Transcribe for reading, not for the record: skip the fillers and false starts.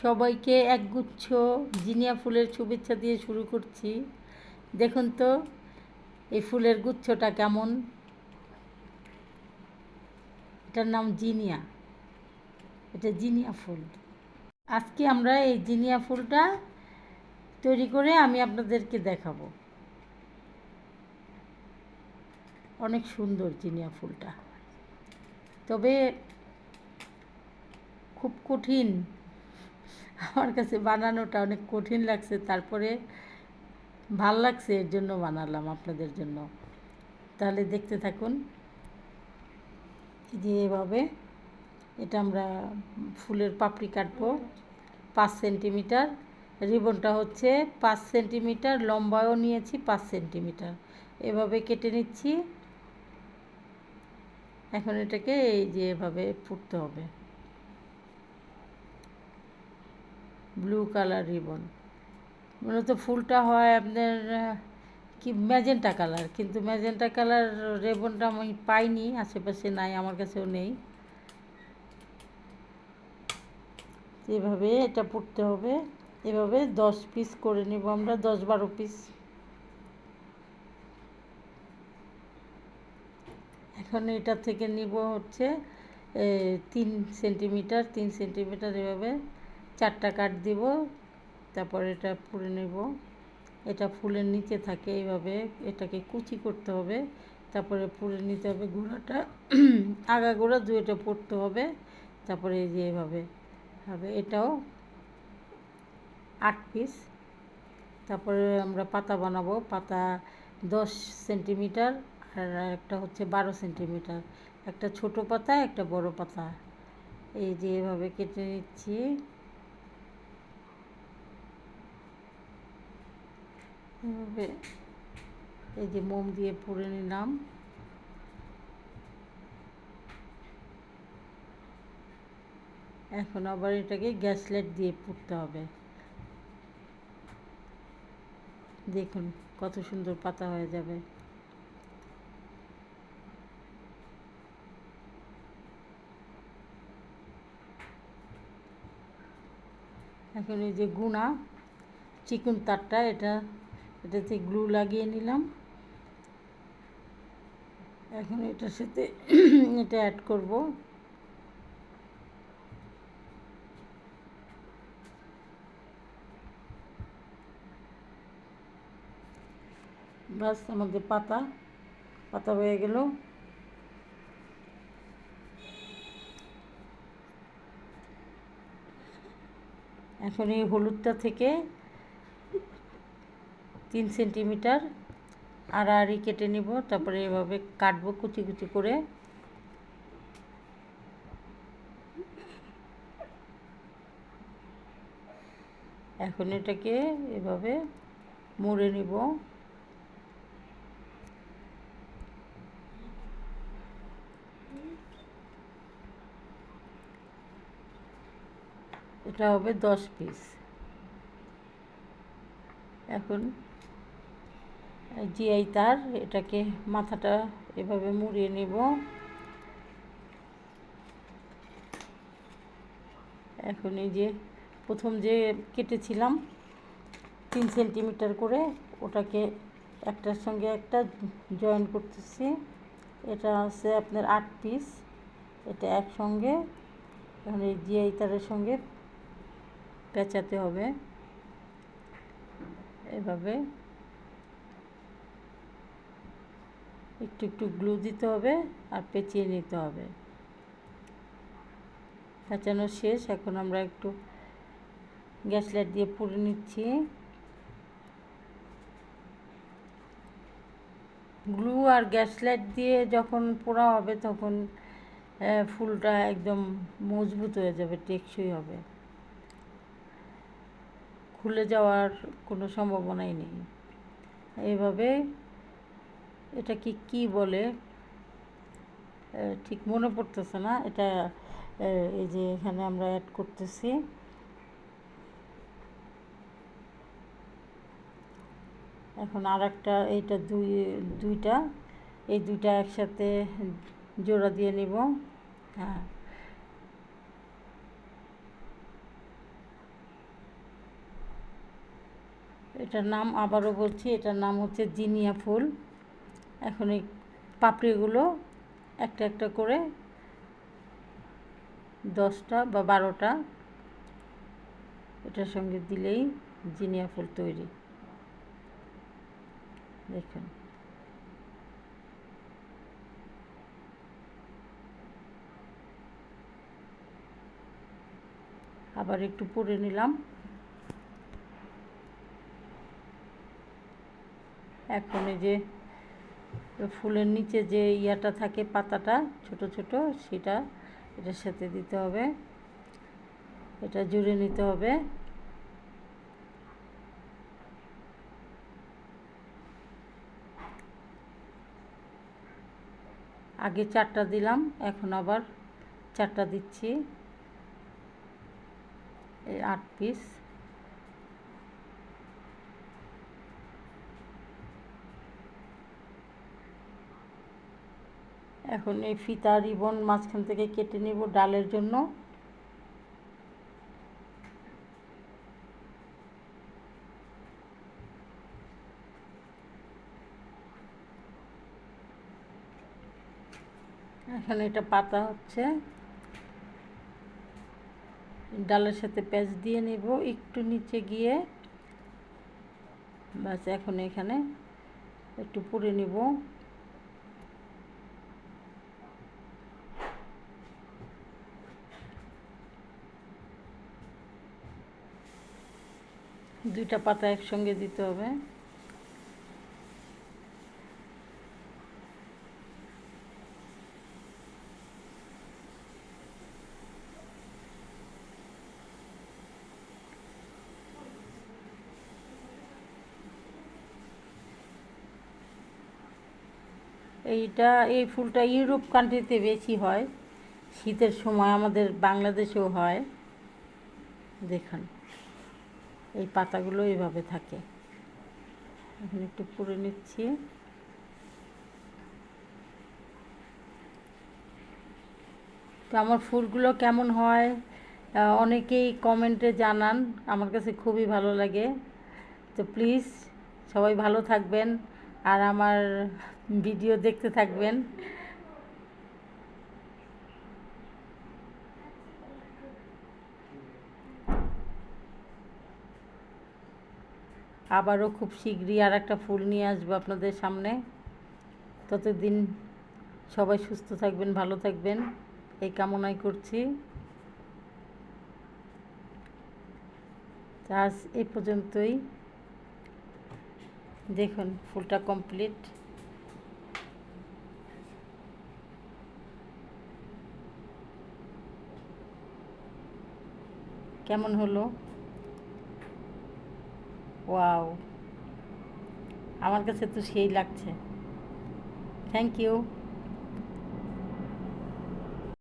সবাইকে একগুচ্ছ জিনিয়া ফুলের শুভেচ্ছা দিয়ে শুরু করছি। দেখুন তো এই ফুলের গুচ্ছটা কেমন। এটার নাম জিনিয়া, এটা জিনিয়া ফুল। আজকে আমরা এই জিনিয়া ফুলটা তৈরি করে আমি আপনাদেরকে দেখাবো। অনেক সুন্দর জিনিয়া ফুলটা, তবে খুব কঠিন। আমার কাছে বানানোটা অনেক কঠিন লাগছে, তারপরে ভাল লাগছে, এর জন্য বানালাম আপনাদের জন্য। তাহলে দেখতে থাকুন। যে এভাবে এটা আমরা ফুলের পাপড়ি কাটবো 5 সেন্টিমিটার। রিবনটা হচ্ছে 5 সেন্টিমিটার, লম্বায়ও নিয়েছি 5 সেন্টিমিটার। এভাবে কেটে নিচ্ছি। এখন এটাকে এই যে এভাবে পুঁততে হবে। ব্লু কালার রিবন, মূলত ফুলটা হয় আপনার কি ম্যাজেন্টা কালার, কিন্তু ম্যাজেন্টা কালার রিবনটা আমি পাইনি, আশেপাশে নাই, আমার কাছেও নেই। এভাবে এটা পুঁততে হবে। এভাবে 10 পিস করে নেব আমরা, 10-12 পিস। এখন এটা থেকে নিব হচ্ছে 3 সেন্টিমিটার, 3 সেন্টিমিটার এভাবে 4টা কাট দিব। তারপর এটা পুড়ে নেব। এটা ফুলের নিচে থাকে, এইভাবে এটাকে কুচি করতে হবে। তারপরে পুড়ে নিতে হবে গোড়াটা, আগা গোড়া দুইটা পড়তে হবে। তারপরে এই যে এভাবে হবে। এটাও 8 পিস। তারপরে আমরা পাতা বানাবো। পাতা 10 সেন্টিমিটার আর একটা হচ্ছে 12 সেন্টিমিটার। একটা ছোট পাতা, একটা বড় পাতা। এই যে এভাবে কেটে নিচ্ছি। এভাবে এই যে মোম দিয়ে পুড়ে নিলাম। এখন আবার এটাকে গ্যাস লাইট দিয়ে পুড়তে হবে। দেখুন কত সুন্দর পাতা হয়ে যাবে। এখন এই যে গুণা চিকন তারটা, এটাতে গ্লু লাগিয়ে নিলাম। এখন এটার সাথে এটা অ্যাড করব। বাস আমাদের পাতা হয়ে গেল। এখন এই হলুদটা থেকে 3 সেন্টিমিটার আড়াআড়ি কেটে নিব। তারপরে এভাবে কাটবো কুচি কুচি করে। এখন এটাকে এভাবে মুড়ে নিব। এটা হবে 10 পিস। এখন জিআই তার, এটাকে মাথাটা এভাবে মুড়িয়ে নেব। এখন এই যে প্রথম যে কেটেছিলাম 3 সেন্টিমিটার করে, ওটাকে একটার সঙ্গে একটা জয়েন করতেছি। এটা আছে আপনার 8 পিস। এটা একসঙ্গে এখন এই জিআই তারের সঙ্গে পেঁচাতে হবে। এভাবে একটু একটু গ্লু দিতে হবে আর পেঁচিয়ে নিতে হবে। পেঁচানো শেষ। এখন আমরা একটু গ্যাস লাইট দিয়ে পুড়ে নিচ্ছি। গ্লু আর গ্যাস লাইট দিয়ে যখন পোড়া হবে তখন ফুলটা একদম মজবুত হয়ে যাবে, টেকসই হবে, খুলে যাওয়ার কোনো সম্ভাবনাই নেই। এইভাবে এটা কি বলে ঠিক মনে পড়তেছে না। এটা এই যে এখানে আমরা অ্যাড করতেছি। এখন আর একটা, এইটা দুইটা, এই দুইটা একসাথে জোড়া দিয়ে নিব। হ্যাঁ, এটার নাম আবারও বলছি, এটার নাম হচ্ছে জিনিয়া ফুল। এখন এই পাপড়িগুলো একটা একটা করে 10টা বা 12টা এটার সঙ্গে দিলেই জিনিয়া ফুল তৈরি। দেখুন, আবার একটু পুড়ে নিলাম। এখন এই যে ফুলের নিচে যে ইয়াটা থাকে, পাতাটা ছোট ছোট, সেটা এটার সাথে দিতে হবে, এটা জুড়ে নিতে হবে। আগে 4টা দিলাম, এখন আবার 4টা দিচ্ছি, এই 8 পিস। এখন এই ফিতা রিবন মাঝখান থেকে কেটে নেব ডালের জন্য। এখন এটা পাতা হচ্ছে, ডালের সাথে প্যাঁচ দিয়ে নেব একটু নিচে গিয়ে। বাস, এখন এখানে একটু পুড়ে নেব। দুইটা পাতা একসঙ্গে দিতে হবে। এই ফুলটা ইউরোপ কান্ট্রিতে বেশি হয়, শীতের সময় আমাদের বাংলাদেশেও হয়। দেখুন, এই পাতাগুলো এইভাবে থাকে। এখন একটু পুড়ে নিচ্ছি। তো আমার ফুলগুলো কেমন হয় অনেকেই কমেন্টে জানান, আমার কাছে খুবই ভালো লাগে। তো প্লিজ সবাই ভালো থাকবেন আর আমার ভিডিও দেখতে থাকবেন। আবারও খুব শীঘ্রই আর একটা ফুল নিয়ে আসবো আপনাদের সামনে। ততদিন সবাই সুস্থ থাকবেন, ভালো থাকবেন, এই কামনাই করছি। আজ এই পর্যন্তই। দেখুন, ফুলটা কমপ্লিট। কেমন হলো? ওয়াও, আমার কাছে তো সেই লাগছে। Thank you.